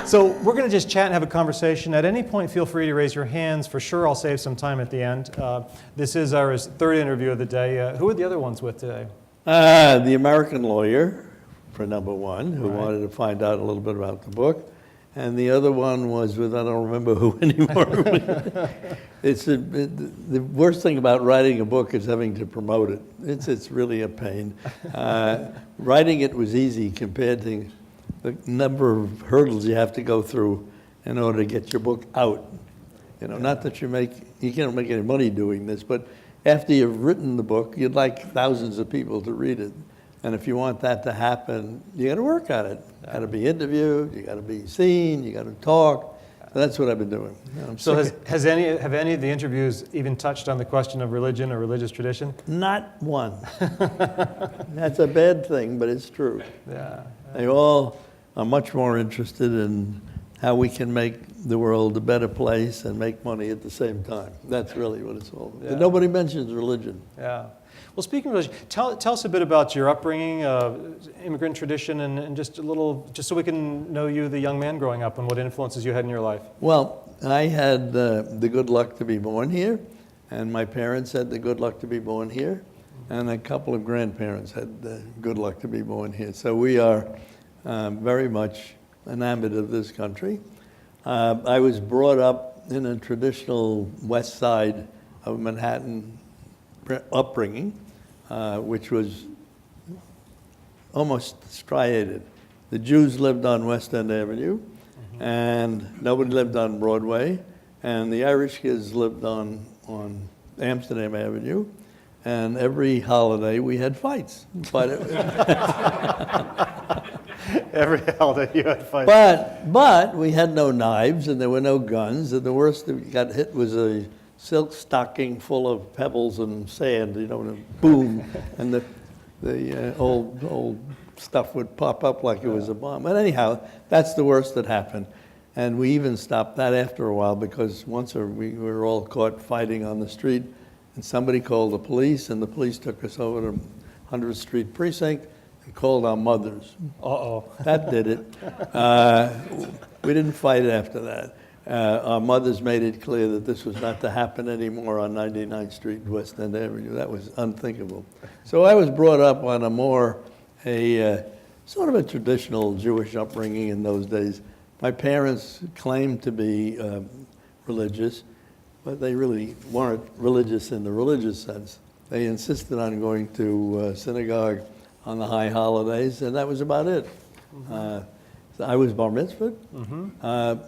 So we're going to just chat and have a conversation. At any point, feel free to raise your hands. For sure, I'll save some time at the end. This is our third interview of the day. Who are the other ones with today? The American lawyer, for number one, who wanted to find out a little bit about the book. And the other one was with, I don't remember who anymore. The worst thing about writing a book is having to promote it. It's really a pain. Writing it was easy compared to the number of hurdles you have to go through in order to get your book out. Not that you can't make any money doing this, but after you've written the book, you'd like thousands of people to read it. And if you want that to happen, you got to work at it. You got to be interviewed, you got to be seen, you got to talk. So that's what I've been doing. So have any of the interviews even touched on the question of religion or religious tradition? Not one. That's a bad thing, but it's true. Yeah. They all are much more interested in how we can make the world a better place and make money at the same time. That's really what it's all about. Yeah. Nobody mentions religion. Yeah. Well, speaking of religion, tell us a bit about your upbringing, immigrant tradition, and just so we can know you, the young man growing up, and what influences you had in your life. Well, I had the good luck to be born here, and my parents had the good luck to be born here, and a couple of grandparents had the good luck to be born here. So we are very much enamored of this country. I was brought up in a traditional west side of Manhattan upbringing, which was almost striated. The Jews lived on West End Avenue, and nobody lived on Broadway, and the Irish kids lived on Amsterdam Avenue, and every holiday we had fights. But every holiday you had fights. But we had no knives, and there were no guns, and the worst that we got hit was a silk stocking full of pebbles and sand, and boom, and the old stuff would pop up like it was a bomb. But anyhow, that's the worst that happened. And we even stopped that after a while, because once we were all caught fighting on the street, and somebody called the police, and the police took us over to 100th Street Precinct and called our mothers. Uh-oh. That did it. We didn't fight after that. Our mothers made it clear that this was not to happen anymore on 99th Street, West End Avenue. That was unthinkable. So I was brought up on a sort of a traditional Jewish upbringing in those days. My parents claimed to be religious, but they really weren't religious in the religious sense. They insisted on going to synagogue on the high holidays, and that was about it. I was bar mitzvahed,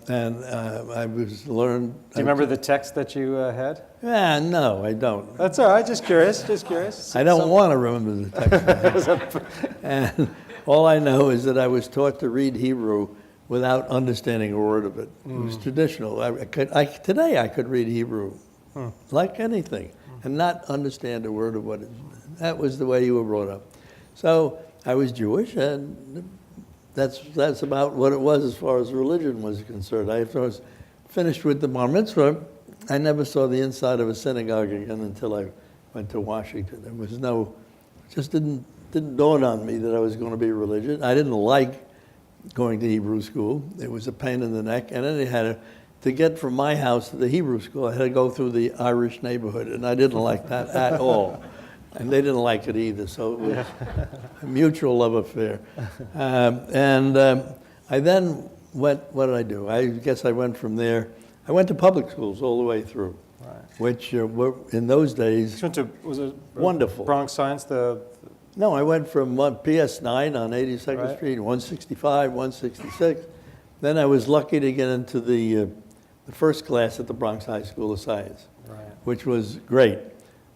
and I was learned. Do you remember the text that you had? Yeah, no, I don't. That's all right. Just curious. I don't want to remember the text. And all I know is that I was taught to read Hebrew without understanding a word of it. It was traditional. Today I could read Hebrew like anything and not understand a word of what it is. That was the way you were brought up. So I was Jewish, and that's about what it was as far as religion was concerned. After I was finished with the bar mitzvah, I never saw the inside of a synagogue again until I went to Washington. There was just didn't dawn on me that I was going to be religious. I didn't like going to Hebrew school. It was a pain in the neck, and then to get from my house to the Hebrew school, I had to go through the Irish neighborhood, and I didn't like that at all. And they didn't like it either, so it was a mutual love affair. I then went, what did I do? I guess I went from there. I went to public schools all the way through, which were, in those days, was it wonderful. Bronx Science? No, I went from PS9 on 82nd Street, 165, 166. Then I was lucky to get into the first class at the Bronx High School of Science, which was great.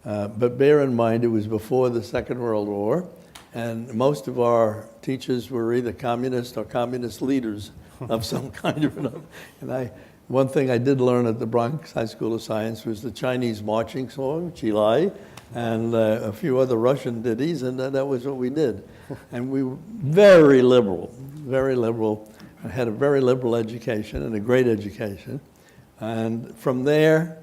But bear in mind, it was before the Second World War, and most of our teachers were either communist or communist leaders of some kind of another. And one thing I did learn at the Bronx High School of Science was the Chinese marching song, Chilai, and a few other Russian ditties, and that was what we did. And we were very liberal. I had a very liberal education and a great education. And from there,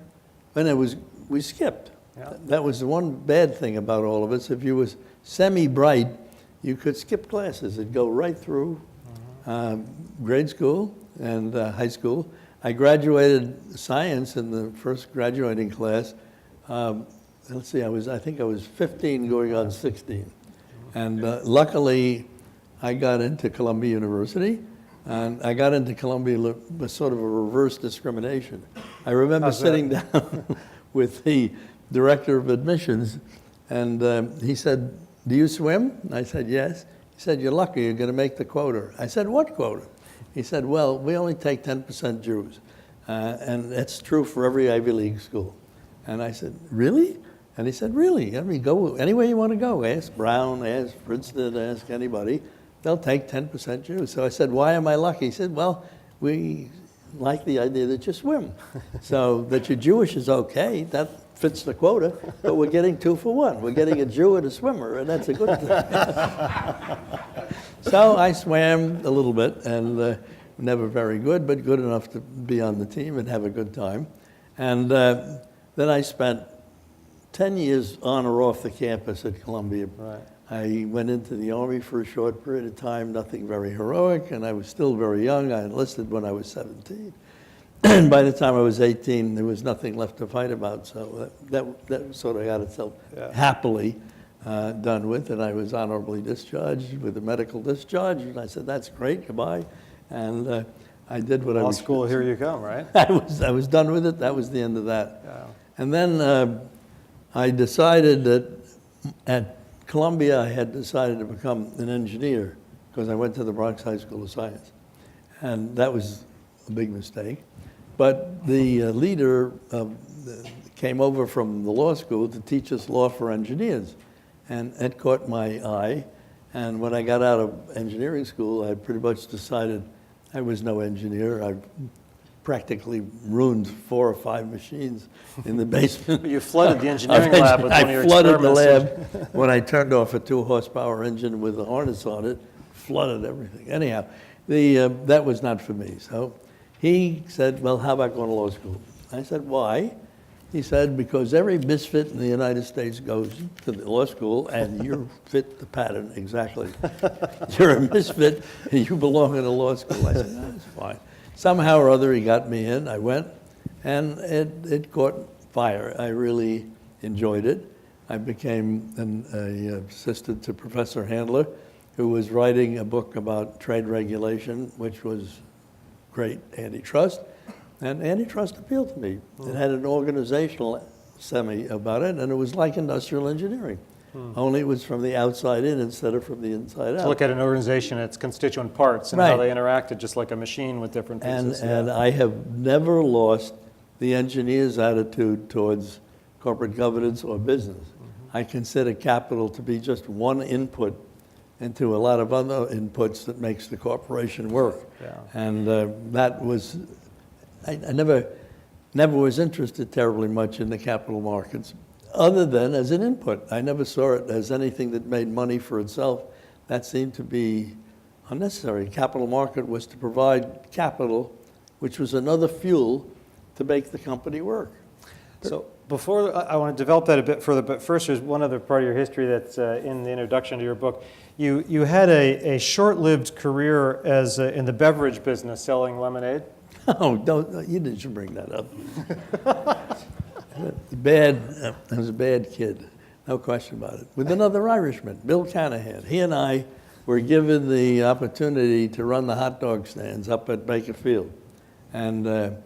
we skipped. Yeah. That was the one bad thing about all of us. If you was semi-bright, you could skip classes. It'd go right through grade school, and high school. I graduated science in the first graduating class. Let's see, I think I was 15 going on 16. And luckily, I got into Columbia University. And I got into Columbia with sort of a reverse discrimination. I remember sitting down with the director of admissions, and he said, "Do you swim?" And I said, "Yes." He said, "You're lucky, you're going to make the quota." I said, "What quota?" He said, "Well, we only take 10% Jews, and that's true for every Ivy League school." And I said, "Really?" And he said, "Really? I mean, go anywhere you want to go. Ask Brown, ask Princeton, ask anybody. They'll take 10% Jews." So I said, "Why am I lucky?" He said, "Well, we like the idea that you swim. So that you're Jewish is okay. That fits the quota. But we're getting 2 for 1. We're getting a Jew and a swimmer, and that's a good thing." So I swam a little bit, and never very good, but good enough to be on the team and have a good time. And then I spent 10 years on or off the campus at Columbia. Right. I went into the Army for a short period of time, nothing very heroic, and I was still very young. I enlisted when I was 17. And by the time I was 18, there was nothing left to fight about, so that sort of got itself happily done with, and I was honorably discharged with a medical discharge, and I said, "That's great, goodbye." And I did what I was... Law school, here you come, right? I was done with it. That was the end of that. Yeah. And then I decided that at Columbia, I had decided to become an engineer because I went to the Bronx High School of Science. And that was a big mistake. But the leader came over from the law school to teach us law for engineers. And it caught my eye. And when I got out of engineering school, I pretty much decided I was no engineer. I practically ruined 4 or 5 machines in the basement. You flooded the engineering lab with one of your I flooded the experiments. lab when I turned off a 2-horsepower engine with a harness on it, flooded everything. Anyhow, that was not for me. So he said, "Well, how about going to law school?" I said, "Why?" He said, "Because every misfit in the United States goes to the law school, and you fit the pattern exactly. You're a misfit, and you belong in a law school." I said, "That's fine." Somehow or other, he got me in. I went, and it caught fire. I really enjoyed it. I became an assistant to Professor Handler, who was writing a book about trade regulation, which was great antitrust. And antitrust appealed to me. It had an organizational semi about it, and it was like industrial engineering. Only it was from the outside in instead of from the inside out. To look at an organization, its constituent parts, and how they interacted, just like a machine with different pieces. And I have never lost the engineer's attitude towards corporate governance or business. I consider capital to be just one input into a lot of other inputs that makes the corporation work. Yeah. And that was, I never was interested terribly much in the capital markets, other than as an input. I never saw it as anything that made money for itself. That seemed to be unnecessary. Capital market was to provide capital, which was another fuel to make the company work. So before, I want to develop that a bit further, but first there's one other part of your history that's in the introduction to your book. You had a short-lived career as in the beverage business, selling lemonade. Oh, you didn't bring that up. I was a bad kid, no question about it. With another Irishman, Bill Canahan. He and I were given the opportunity to run the hot dog stands up at Baker Field. And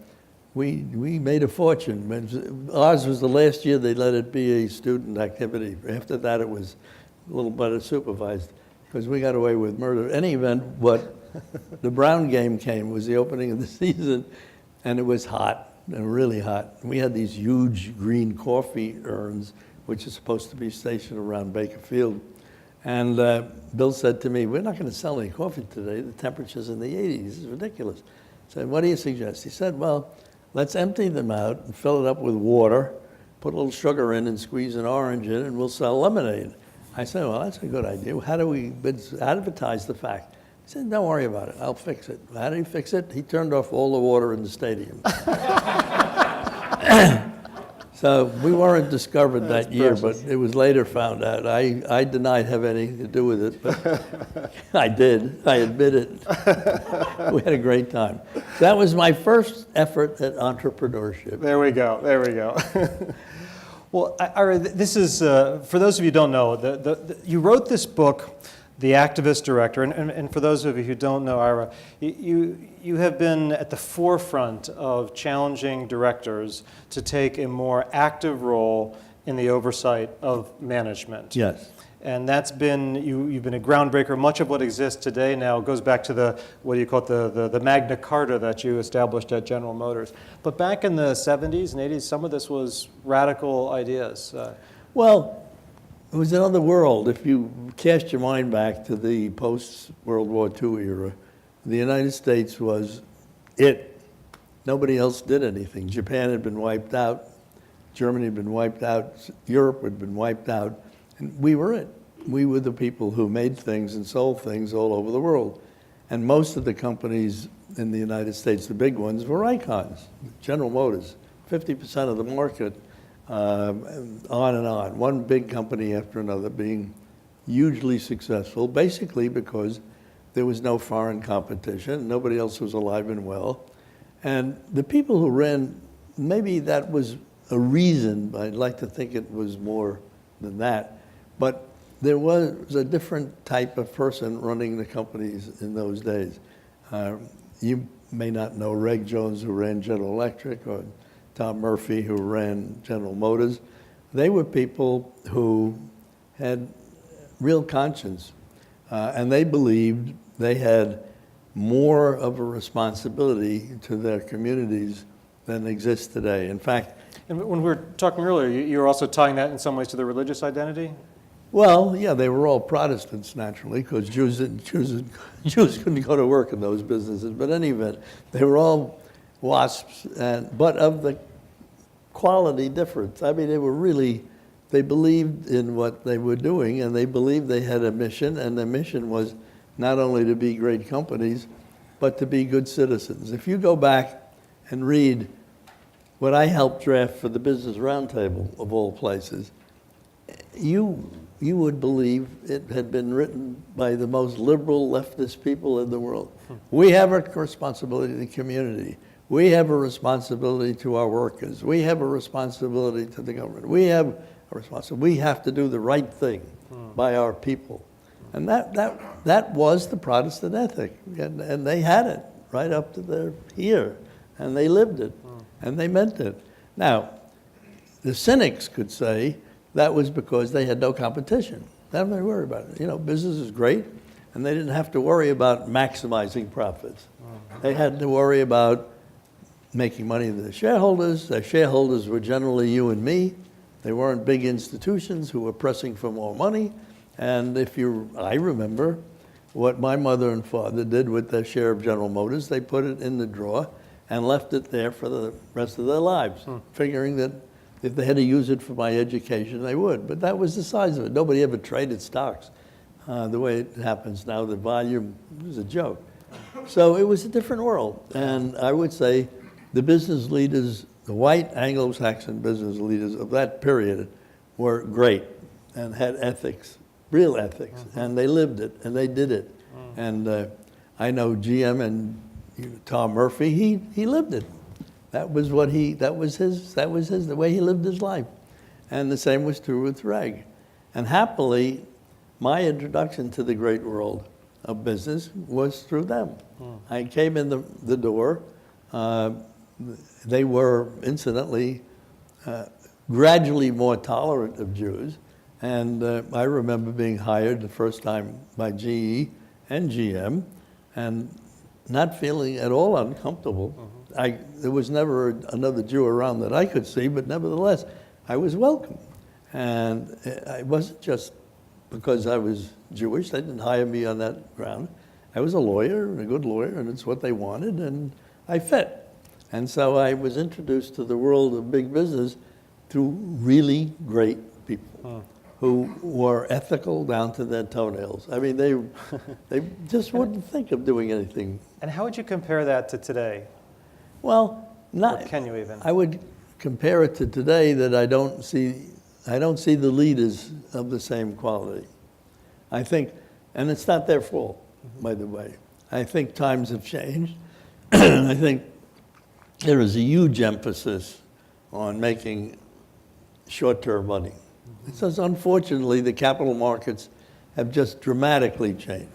we made a fortune. Ours was the last year they let it be a student activity. After that, it was a little better supervised because we got away with murder. In any event, the Brown game came, was the opening of the season, and it was hot. And really hot. We had these huge green coffee urns, which is supposed to be stationed around Baker Field. And Bill said to me, "We're not going to sell any coffee today. The temperature's in the 80s. This is ridiculous." I said, "What do you suggest?" He said, "Well, let's empty them out and fill it up with water, put a little sugar in and squeeze an orange in, and we'll sell lemonade." I said, "Well, that's a good idea. How do we advertise the fact?" He said, "Don't worry about it. I'll fix it." How did he fix it? He turned off all the water in the stadium. So we weren't discovered That's that year, precious. but it was later found out. I denied having anything to do with it, but I did. I admit it. We had a great time. That was my first effort at entrepreneurship. There we go. There we go. Well, Ira, this is, for those of you who don't know, you wrote this book, The Activist Director, and for those of you who don't know, Ira, you have been at the forefront of challenging directors to take a more active role in the oversight of management. Yes. And that's been, you've been a groundbreaker. Much of what exists today now goes back to the Magna Carta that you established at General Motors. But back in the 70s and 80s, some of this was radical ideas. Well, it was another world. If you cast your mind back to the post-World War II era, the United States was it. Nobody else did anything. Japan had been wiped out. Germany had been wiped out. Europe had been wiped out. And we were it. We were the people who made things and sold things all over the world. And most of the companies in the United States, the big ones, were icons. General Motors, 50% of the market, on and on. One big company after another being hugely successful, basically because there was no foreign competition. Nobody else was alive and well. And the people who ran, maybe that was a reason, but I'd like to think it was more than that. But there was a different type of person running the companies in those days. You may not know Reg Jones, who ran General Electric, or Tom Murphy, who ran General Motors. They were people who had real conscience, and they believed they had more of a responsibility to their communities than exists today. In fact, And when we were talking earlier, you were also tying that in some ways to their religious identity? well, yeah, they were all Protestants naturally, because Jews couldn't go to work in those businesses. But in any event, they were all WASPs, but of the quality difference. I mean, they believed in what they were doing, and they believed they had a mission, and the mission was not only to be great companies, but to be good citizens. If you go back and read what I helped draft for the Business Roundtable, of all places, you would believe it had been written by the most liberal leftist people in the world. We have a responsibility to the community. We have a responsibility to our workers. We have a responsibility to the government. We have a responsibility. We have to do the right thing by our people. And that was the Protestant ethic. And they had it right up to their ear. And they lived it. And they meant it. Now, the cynics could say that was because they had no competition. They didn't have to worry about it. You know, business is great, and they didn't have to worry about maximizing profits. They had to worry about making money to their shareholders. Their shareholders were generally you and me. They weren't big institutions who were pressing for more money. And I remember what my mother and father did with their share of General Motors. They put it in the drawer and left it there for the rest of their lives, figuring that if they had to use it for my education, they would. But that was the size of it. Nobody ever traded stocks the way it happens now. The volume was a joke. So it was a different world. And I would say the business leaders, the white Anglo-Saxon business leaders of that period were great and had ethics, real ethics. And they lived it, and they did it. And I know GM and Tom Murphy, he lived it. That was the way he lived his life. And the same was true with Reg. And happily, my introduction to the great world of business was through them. I came in the door. They were, incidentally, gradually more tolerant of Jews. And I remember being hired the first time by GE and GM and not feeling at all uncomfortable. There was never another Jew around that I could see, but nevertheless, I was welcome. And it wasn't just because I was Jewish. They didn't hire me on that ground. I was a lawyer, and a good lawyer, and it's what they wanted, and I fit. And so I was introduced to the world of big business through really great people who were ethical down to their toenails. I mean, they just wouldn't think of doing anything. And how would you compare that to today? Well, Or can you even? I would compare it to today that I don't see the leaders of the same quality. I think, and it's not their fault, by the way. I think times have changed. I think there is a huge emphasis on making short-term money. It says, unfortunately, the capital markets have just dramatically changed.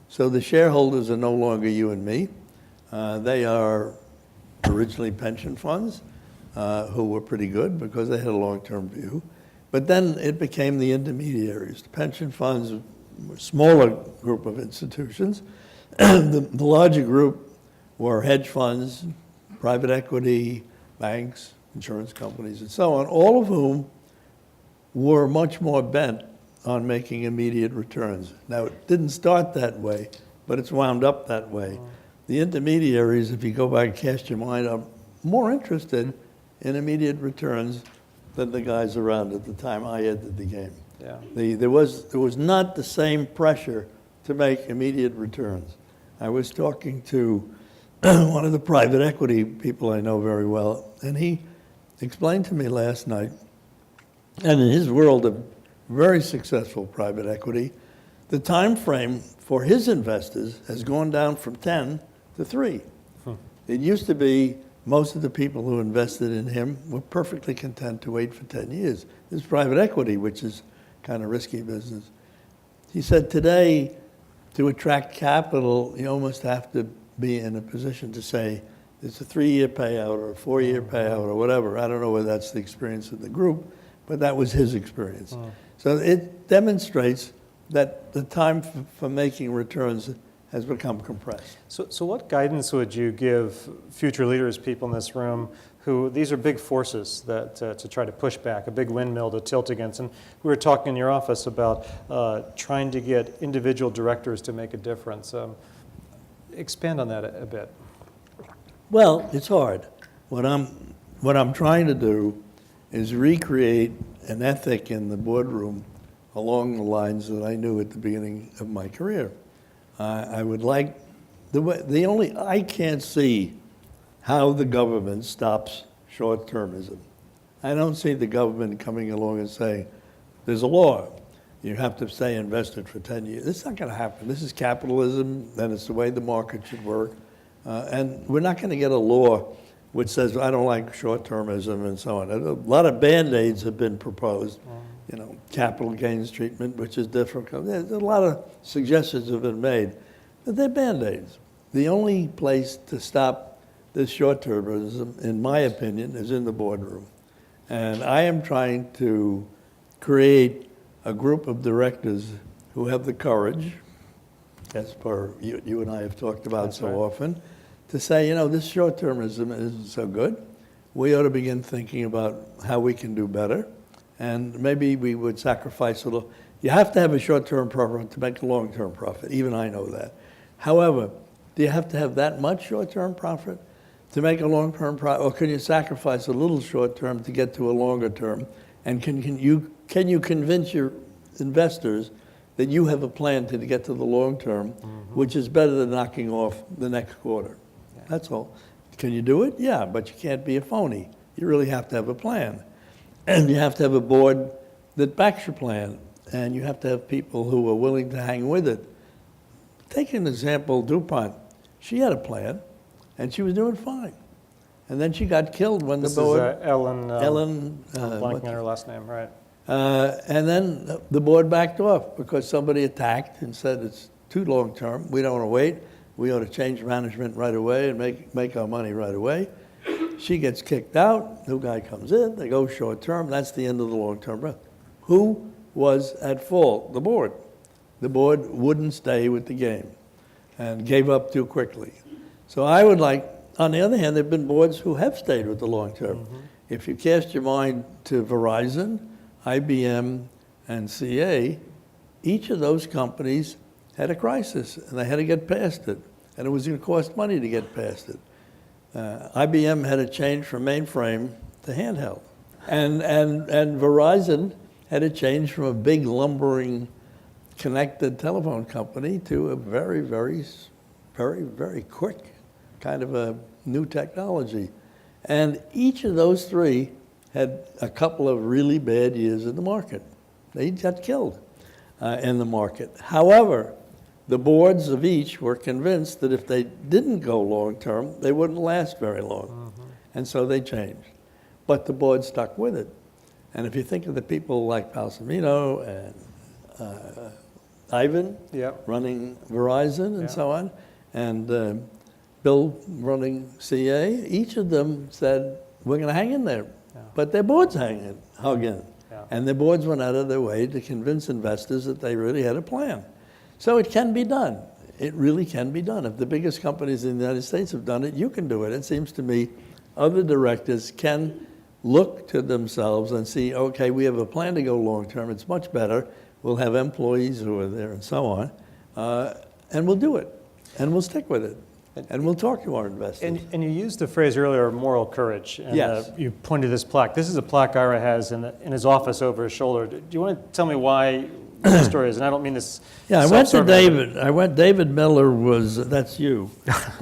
So the shareholders are no longer you and me. They are originally pension funds who were pretty good because they had a long-term view. But then it became the intermediaries. The pension funds were a smaller group of institutions. The larger group were hedge funds, private equity, banks, insurance companies, and so on, all of whom were much more bent on making immediate returns. Now, it didn't start that way, but it's wound up that way. The intermediaries, if you go back and cast your mind, are more interested in immediate returns than the guys around at the time I entered the game. Yeah. There was not the same pressure to make immediate returns. I was talking to one of the private equity people I know very well, and he explained to me last night, and in his world of very successful private equity, the time frame for his investors has gone down from 10 to 3. It used to be most of the people who invested in him were perfectly content to wait for 10 years. This is private equity, which is kind of risky business. He said today, to attract capital, you almost have to be in a position to say, it's a 3-year payout or a 4-year payout or whatever. I don't know whether that's the experience of the group, but that was his experience. So it demonstrates that the time for making returns has become compressed. So what guidance would you give future leaders, people in this room, who these are big forces that to try to push back, a big windmill to tilt against? And we were talking in your office about trying to get individual directors to make a difference. Expand on that a bit. Well, it's hard. What I'm trying to do is recreate an ethic in the boardroom along the lines that I knew at the beginning of my career. I would like, I can't see how the government stops short-termism. I don't see the government coming along and saying, there's a law, you have to stay invested for 10 years. It's not going to happen. This is capitalism, and it's the way the market should work. And we're not going to get a law which says, I don't like short-termism and so on. A lot of Band-Aids have been proposed. Capital gains treatment, which is difficult. There's a lot of suggestions have been made, but they're Band-Aids. The only place to stop this short-termism, in my opinion, is in the boardroom. And I am trying to create a group of directors who have the courage, as per you and I have talked about That's so right. often, to say, this short-termism isn't so good. We ought to begin thinking about how we can do better. And maybe we would sacrifice a little. You have to have a short-term profit to make a long-term profit. Even I know that. However, do you have to have that much short-term profit to make a long-term profit? Or can you sacrifice a little short-term to get to a longer term? And can you convince your investors that you have a plan to get to the long term, which is better than knocking off the next quarter? Yeah. That's all. Can you do it? Yeah, but you can't be a phony. You really have to have a plan. And you have to have a board that backs your plan. And you have to have people who are willing to hang with it. Take an example, DuPont. She had a plan, and she was doing fine. And then she got killed when This the board... is Ellen... Ellen... I'm blanking on her last name, right. And then the board backed off because somebody attacked and said it's too long-term. We don't want to wait. We ought to change management right away and make our money right away. She gets kicked out. New guy comes in. They go short-term. That's the end of the long-term. Who was at fault? The board. The board wouldn't stay with the game and gave up too quickly. So I would like, on the other hand, there have been boards who have stayed with the long-term. If you cast your mind to Verizon, IBM, and CA, each of those companies had a crisis, and they had to get past it. And it was going to cost money to get past it. IBM had to change from mainframe to handheld. And Verizon had to change from a big lumbering connected telephone company to a very, very, very, very quick kind of a new technology. And each of those three had a couple of really bad years in the market. They got killed in the market. However, the boards of each were convinced that if they didn't go long-term, they wouldn't last very long. And so they changed. But the board stuck with it. And if you think of the people like Palsamino and Ivan running Verizon and so on, and Bill running CA, each of them said, we're going to hang in there. But their boards hung in. And their boards went out of their way to convince investors that they really had a plan. So it can be done. It really can be done. If the biggest companies in the United States have done it, you can do it. It seems to me other directors can look to themselves and see, okay, we have a plan to go long-term. It's much better. We'll have employees who are there and so on. And we'll do it. And we'll stick with it. And we'll talk to our investors. And you used the phrase earlier, moral courage. And, yes. You pointed to this plaque. This is a plaque Ira has in his office over his shoulder. Do you want to tell me why the story is? And I don't mean this. Yeah, I went to David. David Miller that's you,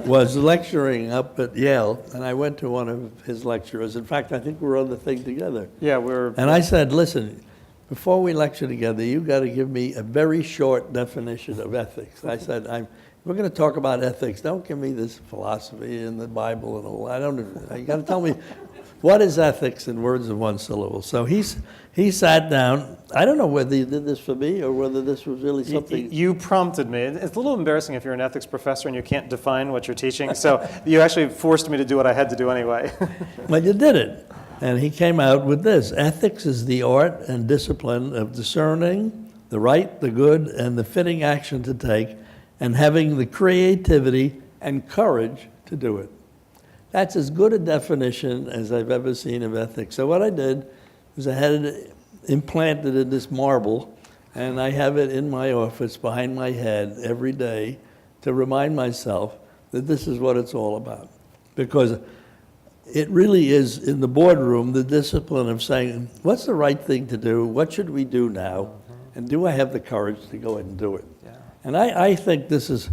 was lecturing up at Yale, and I went to one of his lecturers. In fact, I think we were on the thing together. Yeah, And I said, listen, before we lecture together, you've got to give me a very short definition of ethics. I said, we're going to talk about ethics. Don't give me this philosophy in the Bible and all. You got to tell me what is ethics in words of one syllable. So he sat down. I don't know whether you did this for me or whether this was really something. You prompted me. It's a little embarrassing if you're an ethics professor and you can't define what you're teaching. So you actually forced me to do what I had to do anyway. Well, you did it. And he came out with this. Ethics is the art and discipline of discerning the right, the good, and the fitting action to take, and having the creativity and courage to do it. That's as good a definition as I've ever seen of ethics. So what I did was I had it implanted in this marble, and I have it in my office behind my head every day to remind myself that this is what it's all about. Because it really is, in the boardroom, the discipline of saying, what's the right thing to do? What should we do now? And do I have the courage to go ahead and do it? And I think this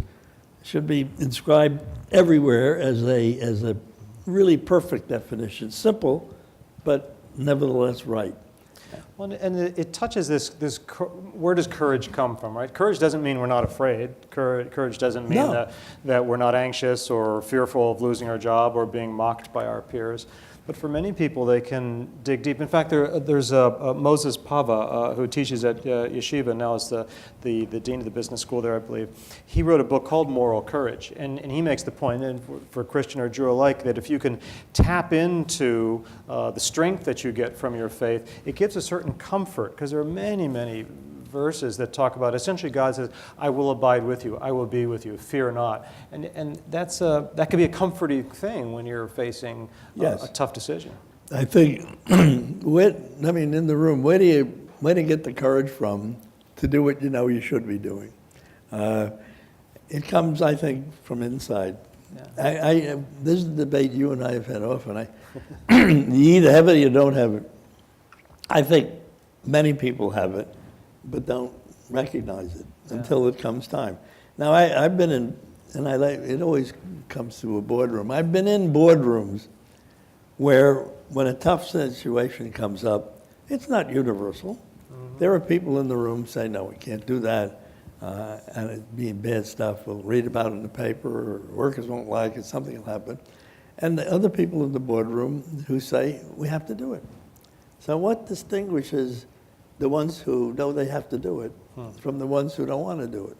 should be inscribed everywhere as a really perfect definition. Simple, but nevertheless right. Well, and it touches where does courage come from, right? Courage doesn't mean we're not afraid. Courage doesn't mean that we're not anxious or fearful of losing our job or being mocked by our peers. But for many people, they can dig deep. In fact, there's Moses Pava, who teaches at Yeshiva, now is the dean of the business school there, I believe. He wrote a book called Moral Courage. And he makes the point, and for Christian or Jew alike, that if you can tap into the strength that you get from your faith, it gives a certain comfort, because there are many, many verses that talk about, essentially God says, I will abide with you, I will be with you, fear not. And that could be a comforting thing when you're facing a tough decision. I think, in the room, where do you get the courage from to do what you know you should be doing? It comes, I think, from inside. Yeah. This is a debate you and I have had often. You either have it or you don't have it. I think many people have it, but don't recognize it until it comes time. Now, I've been in, and it always comes to a boardroom. I've been in boardrooms where when a tough situation comes up, it's not universal. Mm-hmm. There are people in the room saying, no, we can't do that, and it being bad stuff. We'll read about it in the paper, or workers won't like it, something will happen. And the other people in the boardroom who say, we have to do it. So what distinguishes the ones who know they have to do it from the ones who don't want to do it?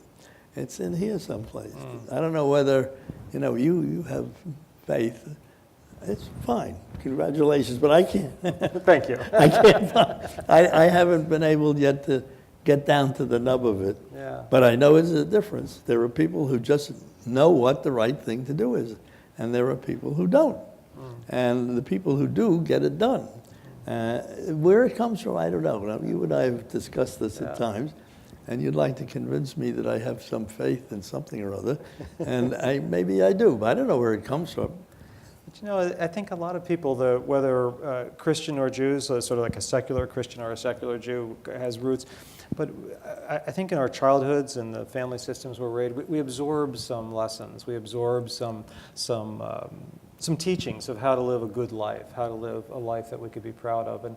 It's in here someplace. I don't know whether, you have faith. It's fine. Congratulations, but I can't. Thank you. I can't. I haven't been able yet to get down to the nub of it. Yeah. But I know it's a difference. There are people who just know what the right thing to do is, and there are people who don't. And the people who do get it done. Where it comes from, I don't know. Now, you and I have discussed this at times, and you'd like to convince me that I have some faith in something or other, and maybe I do, but I don't know where it comes from. But I think a lot of people, whether Christian or Jews, so sort of like a secular Christian or a secular Jew, has roots. But I think in our childhoods and the family systems we're raised, we absorb some lessons. We absorb some some teachings of how to live a good life, how to live a life that we could be proud of.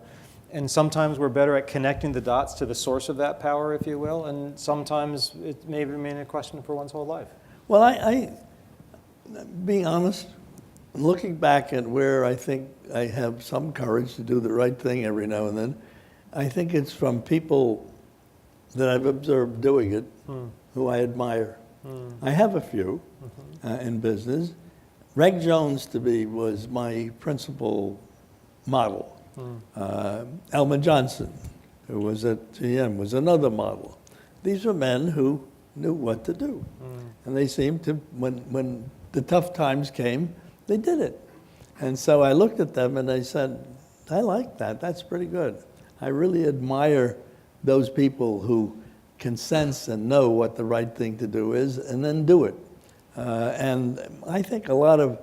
And sometimes we're better at connecting the dots to the source of that power, if you will, and sometimes it may remain a question for one's whole life. Well, being honest, looking back at where I think I have some courage to do the right thing every now and then, I think it's from people that I've observed doing it who I admire. I have a few in business. Reg Jones, to me, was my principal model. Elmer Johnson, who was at GM, was another model. These were men who knew what to do. And they seemed to, when the tough times came, they did it. And so I looked at them and I said, I like that. That's pretty good. I really admire those people who can sense and know what the right thing to do is and then do it. And I think a lot of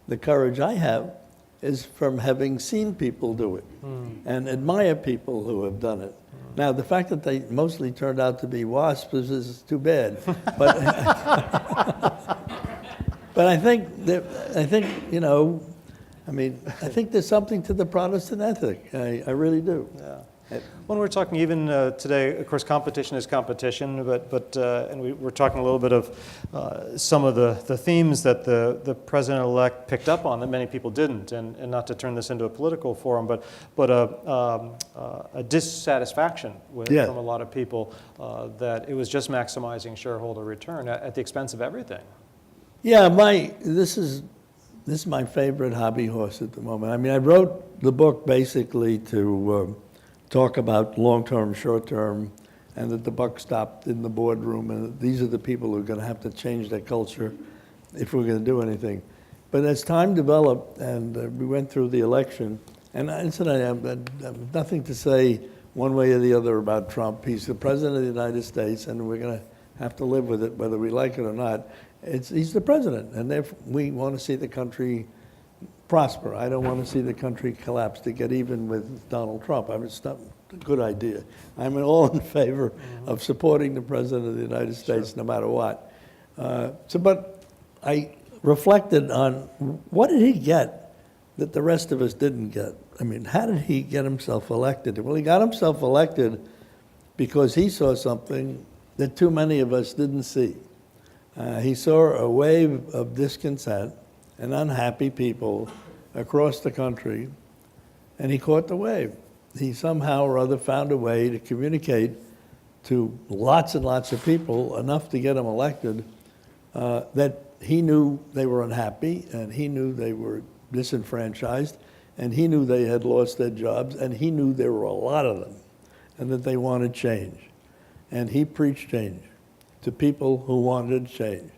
the courage I have is from having seen people do it and admire people who have done it. Now, the fact that they mostly turned out to be wasps is too bad. But, but I think, you know, I mean, I think there's something to the Protestant ethic. I really do. Yeah. When we're talking even today, of course, competition is competition, but we're talking a little bit of some of the themes that the president-elect picked up on that many people didn't, and not to turn this into a political forum, but a dissatisfaction from a lot of people that it was just maximizing shareholder return at the expense of everything. Yeah, this is my favorite hobby horse at the moment. I mean, I wrote the book basically to talk about long-term, short-term, and that the buck stopped in the boardroom, and these are the people who are going to have to change their culture if we're going to do anything. But as time developed and we went through the election, and I have nothing to say one way or the other about Trump. He's the president of the United States, and we're going to have to live with it whether we like it or not. He's the president, and therefore we want to see the country prosper. I don't want to see the country collapse to get even with Donald Trump. I mean, it's not a good idea. I'm all in favor of supporting the President of the United States no matter what. But I reflected on what did he get that the rest of us didn't get? I mean, how did he get himself elected? Well, he got himself elected because he saw something that too many of us didn't see. He saw a wave of discontent and unhappy people across the country, and he caught the wave. He somehow or other found a way to communicate to lots and lots of people, enough to get them elected, that he knew they were unhappy, and he knew they were disenfranchised, and he knew they had lost their jobs, and he knew there were a lot of them, and that they wanted change. And he preached change to people who wanted change.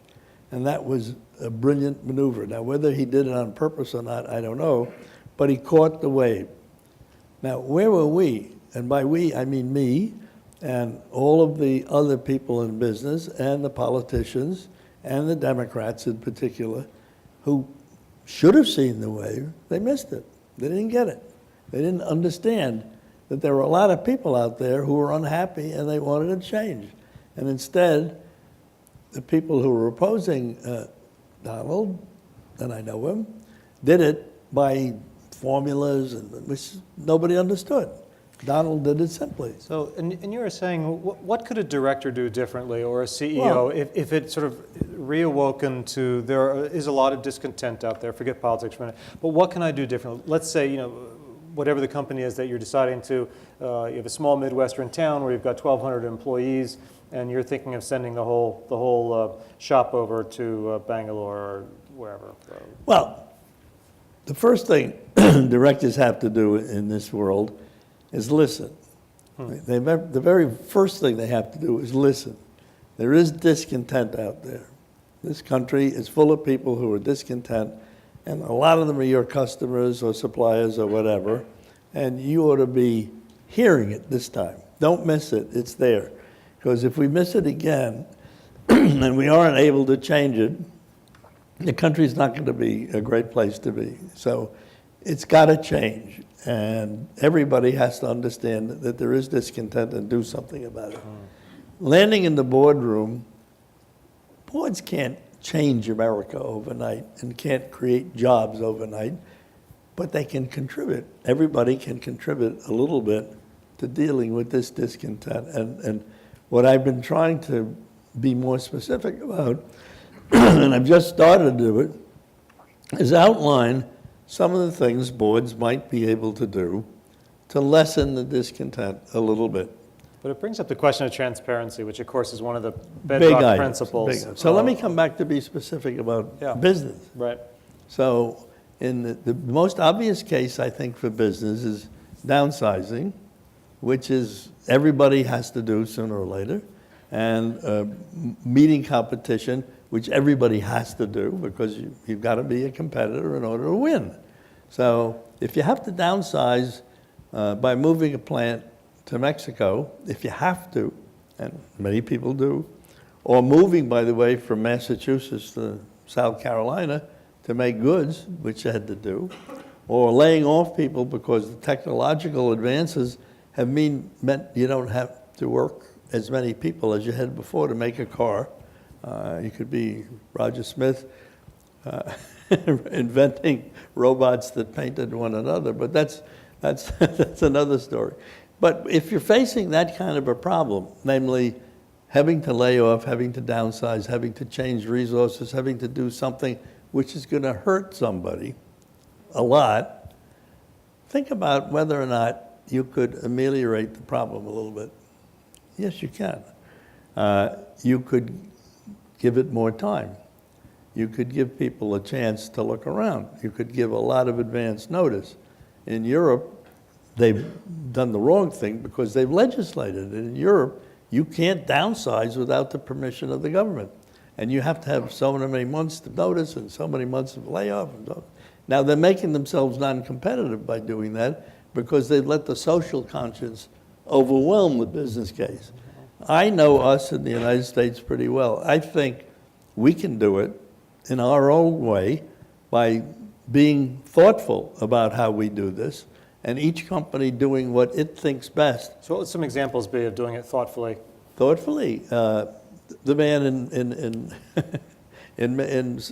And that was a brilliant maneuver. Now, whether he did it on purpose or not, I don't know, but he caught the wave. Now, where were we? And by we, I mean me and all of the other people in business and the politicians and the Democrats in particular who should have seen the wave. They missed it. They didn't get it. They didn't understand that there were a lot of people out there who were unhappy and they wanted a change. And instead, the people who were opposing Donald, and I know him, did it by formulas which nobody understood. Donald did it simply. So, and you were saying, what could a director do differently, or a CEO, if it sort of reawoken to, there is a lot of discontent out there, forget politics for a minute, but what can I do differently? Let's say, you know, whatever the company is that you're deciding to, you have a small Midwestern town where you've got 1,200 employees, and you're thinking of sending the whole shop over to Bangalore or wherever. Well, the first thing directors have to do in this world is listen. The very first thing they have to do is listen. There is discontent out there. This country is full of people who are discontent, and a lot of them are your customers or suppliers or whatever, and you ought to be hearing it this time. Don't miss it. It's there. Because if we miss it again and we aren't able to change it, the country's not going to be a great place to be. So it's got to change. And everybody has to understand that there is discontent and do something about it. Landing in the boardroom, boards can't change America overnight and can't create jobs overnight, but they can contribute. Everybody can contribute a little bit to dealing with this discontent. And what I've been trying to be more specific about, and I've just started to do it, is outline some of the things boards might be able to do to lessen the discontent a little bit. But it brings up the question of transparency, which of course is one of the Big bedrock items, principles. big. So let me come back to be specific about business. Right. So in the most obvious case, I think, for business is downsizing, which is everybody has to do sooner or later, and meeting competition, which everybody has to do because you've got to be a competitor in order to win. So if you have to downsize by moving a plant to Mexico, if you have to, and many people do, or moving, by the way, from Massachusetts to South Carolina to make goods, which you had to do, or laying off people because the technological advances have meant you don't have to work as many people as you had before to make a car. You could be Roger Smith inventing robots that painted one another, but that's another story. But if you're facing that kind of a problem, namely having to lay off, having to downsize, having to change resources, having to do something which is going to hurt somebody a lot, think about whether or not you could ameliorate the problem a little bit. Yes, you can. You could give it more time. You could give people a chance to look around. You could give a lot of advance notice. In Europe, they've done the wrong thing because they've legislated it. In Europe, you can't downsize without the permission of the government. And you have to have so many months of notice and so many months of layoff. Now, they're making themselves non-competitive by doing that because they've let the social conscience overwhelm the business case. I know us in the United States pretty well. I think we can do it in our own way by being thoughtful about how we do this, and each company doing what it thinks best. So what would some examples be of doing it thoughtfully? Thoughtfully. The man in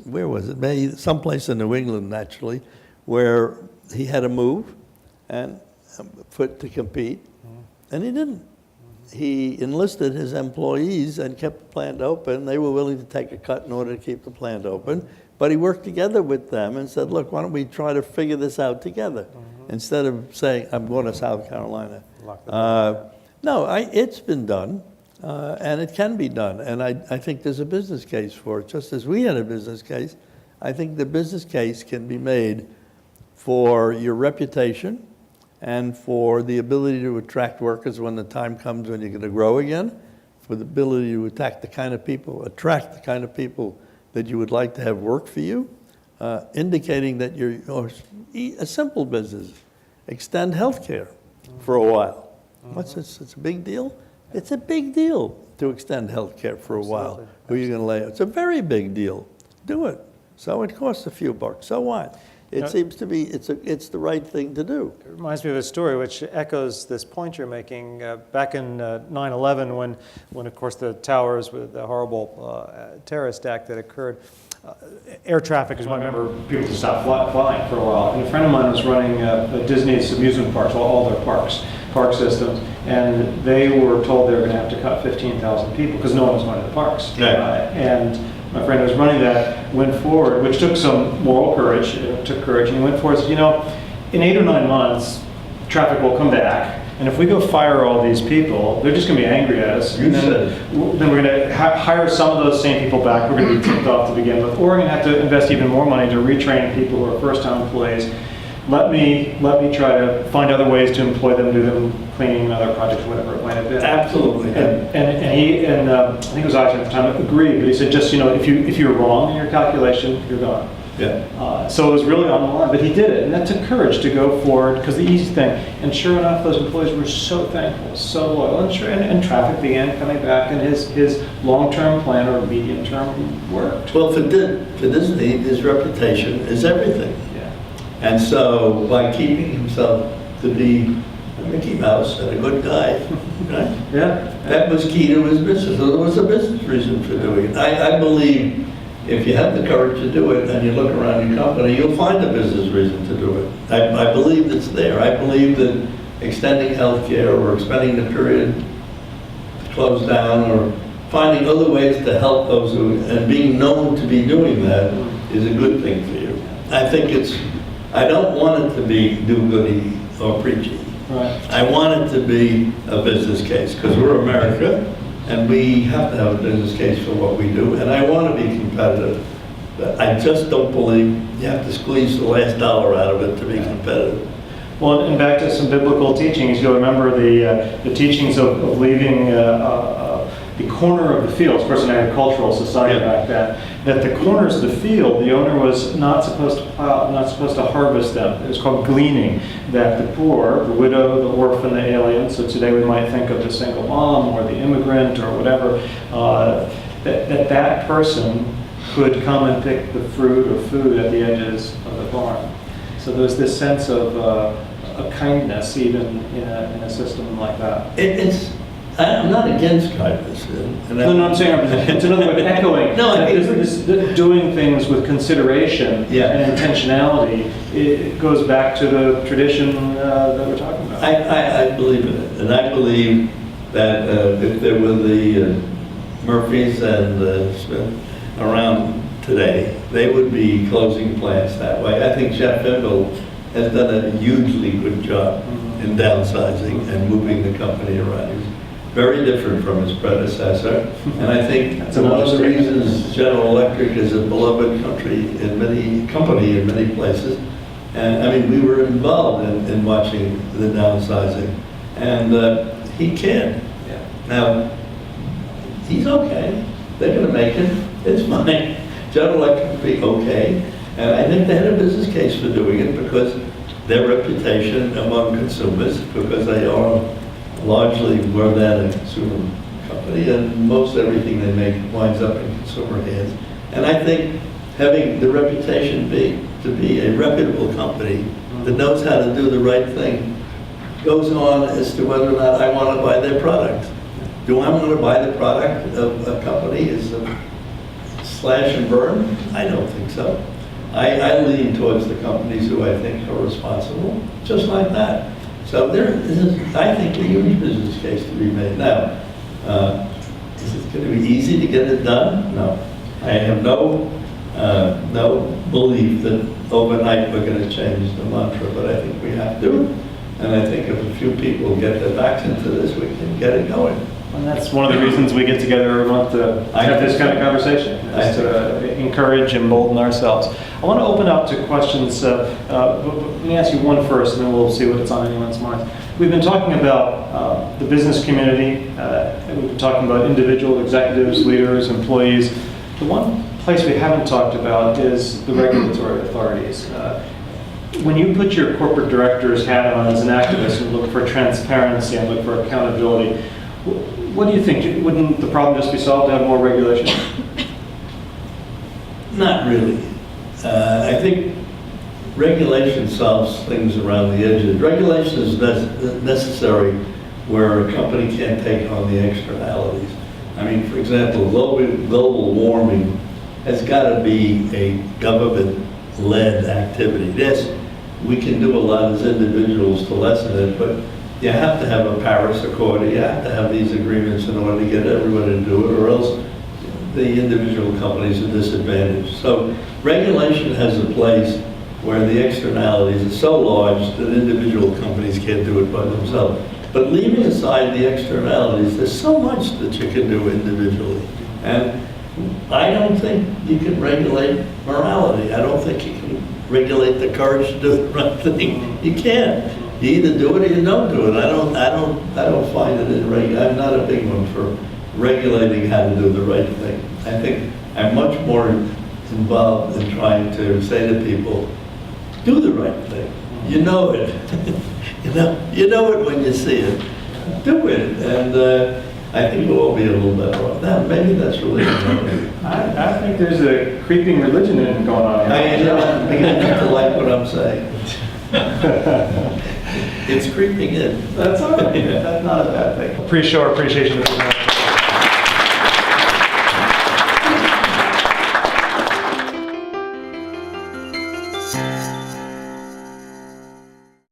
where was it? Someplace in New England, actually, where he had to move and to compete, and he didn't. He enlisted his employees and kept the plant open. They were willing to take a cut in order to keep the plant open. But he worked together with them and said, look, why don't we try to figure this out together? Instead of saying, I'm going to South Carolina. No, it's been done, and it can be done. And I think there's a business case for it. Just as we had a business case, I think the business case can be made for your reputation and for the ability to attract workers when the time comes when you're going to grow again, for the ability to attract the kind of people that you would like to have work for you, indicating that you're a simple business. Extend health care for a while. What's this? It's a big deal? It's a big deal to extend health care for a while. Who are you going to lay out? It's a very big deal. Do it. So it costs a few bucks. So what? It seems to be it's the right thing to do. It reminds me of a story which echoes this point you're making. Back in 9/11, when of course the towers with the horrible terrorist act that occurred, air traffic is one. I remember people to stop flying for a while. And a friend of mine was running Disney's amusement parks, all their park systems, and they were told they were going to have to cut 15,000 people because no one was going to the parks. And my friend who was running that went forward, which took some moral courage. It took courage, and he went forward and said, in 8 or 9 months, traffic will come back, and if we go fire all these people, they're just going to be angry at us. And then we're going to hire some of those same people back. We're going to be tipped off to begin with, or we're going to have to invest even more money to retrain people who are first-time employees. Let me try to find other ways to employ them, do them cleaning, other projects, whatever it might have been. Absolutely. And he I think it was Eisner at the time, agreed, but he said, just if you're wrong in your calculation, you're gone. Yeah. So it was really on the line, but he did it, and that took courage to go forward, because the easy thing, and sure enough, those employees were so thankful, so loyal, and traffic began coming back, and his long-term plan or medium-term worked. Well, for Disney, his reputation is everything. Yeah. And so by keeping himself to be a Mickey Mouse and a good guy, right? Yeah. That was key to his business. So there was a business reason for doing it. I believe if you have the courage to do it and you look around your company, you'll find a business reason to do it. I believe it's there. I believe that extending healthcare or extending the period to close down or finding other ways to help those who, and being known to be doing that is a good thing for you. I don't want it to be do-goody or preachy. Right. I want it to be a business case, because we're America, and we have to have a business case for what we do, and I want to be competitive. But I just don't believe you have to squeeze the last dollar out of it to be competitive. Well, and back to some biblical teachings, you'll remember the teachings of leaving the corner of the field, of course an agricultural society back then, that the corners of the field, the owner was not supposed to plow, not supposed to harvest them. It was called gleaning, that the poor, the widow, the orphan, the alien, so today we might think of the single mom or the immigrant or whatever, that person could come and pick the fruit or food at the edges of the farm. So there's this sense of kindness even in a system like that. I'm not against kindness. No, I'm saying it's another way of echoing. No, I mean, this doing things with consideration and intentionality. It goes back to the tradition that we're talking about. I believe in it, and I believe that if there were the Murphys and Smith around today, they would be closing plants that way. I think Jeff Immel has done a hugely good job in downsizing and moving the company around. He's very different from his predecessor, and I think that's one of the reasons General Electric is a beloved company in many places. And I mean, we were involved in watching the downsizing, and he can. Yeah. Now, he's okay. They're going to make it. It's fine. General Electric will be okay. And I think they had a business case for doing it because their reputation among consumers, because they are largely more than a consumer company, and most everything they make winds up in consumer hands. And I think having the reputation to be a reputable company that knows how to do the right thing goes on as to whether or not I want to buy their product. Do I want to buy the product of a company as a slash and burn? I don't think so. I lean towards the companies who I think are responsible, just like that. So there is, I think, a huge business case to be made. Now, is it going to be easy to get it done? No. I have no belief that overnight we're going to change the mantra, but I think we have to. And I think if a few people get their backs into this, we can get it going. And that's one of the reasons we get together every month to have this kind of conversation, is to encourage and embolden ourselves. I want to open up to questions. Let me ask you one first, and then we'll see what's on anyone's mind. We've been talking about the business community, and we've been talking about individual executives, leaders, employees. The one place we haven't talked about is the regulatory authorities. When you put your corporate director's hat on as an activist and look for transparency and look for accountability, what do you think? Wouldn't the problem just be solved to have more regulation? Not really. I think regulation solves things around the edges. Regulation is necessary where a company can't take on the externalities. I mean, for example, global warming has got to be a government-led activity. Yes, we can do a lot as individuals to lessen it, but you have to have a Paris Accord, you have to have these agreements in order to get everyone to do it, or else the individual companies are disadvantaged. So regulation has a place where the externalities are so large that individual companies can't do it by themselves. But leaving aside the externalities, there's so much that you can do individually. And I don't think you can regulate morality. I don't think you can regulate the courage to do the right thing. You can't. You either do it or you don't do it. I don't find it in I'm not a big one for regulating how to do the right thing. I think I'm much more involved in trying to say to people, do the right thing. You know it. you know it when you see it. Do it. And I think we'll all be a little better off. Now, maybe that's religion. I think there's a creeping religion going on here. I think to like what I'm saying. It's creeping in. That's all right. That's not a bad thing. Show our appreciation.